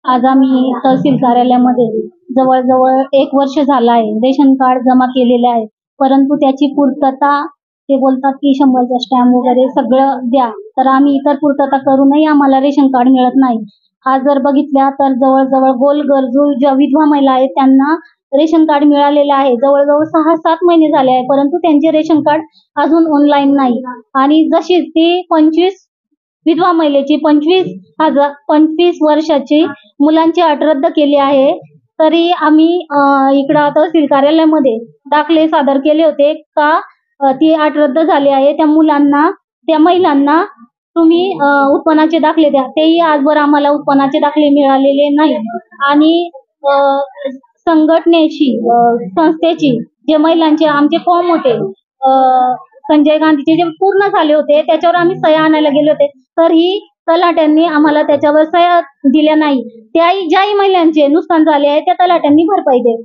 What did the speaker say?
आज आम्ही तहसील कार्यालयामध्ये जवळजवळ 1 वर्ष झालं आहे रेशन कार्ड जमा केलेले आहे, परंतु त्याची पूर्तता ते बोलतात की 100चा स्टॅम्प वगैरे सगळं द्या, तर आम्ही इतर पूर्तता करूनही आम्हाला रेशन कार्ड मिळत नाही. आज जर बघितल्या तर जवळजवळ गोरगरजू ज्या विधवा महिला आहेत त्यांना रेशन कार्ड मिळालेलं आहे. जवळजवळ 6-7 महिने झाले आहे, परंतु त्यांचे रेशन कार्ड अजून ऑनलाईन नाही. आणि जशी ती 25 विधवा महिलेची 25 वर्षाची मुलांची अट रद्द केली आहे, तरी आम्ही इकडं तहसील कार्यालयामध्ये दाखले सादर केले होते का ती अट रद्द झाली आहे. त्या महिलांना तुम्ही उत्पन्नाचे दाखले द्या. तेही आजवर आम्हाला उत्पन्नाचे दाखले मिळालेले नाही. आणि संस्थेची जे महिलांचे आमचे फॉर्म होते संजय गांधीचे जे पूर्ण झाले होते त्याच्यावर आम्ही सह्या आणायला गेले होते, तरीही तलाट्यांनी आम्हाला त्याच्यावर सह्या दिल्या नाही. ज्याही महिलांचे नुकसान झाले आहे त्या तलाट्यांनी भरपाई द्यावी.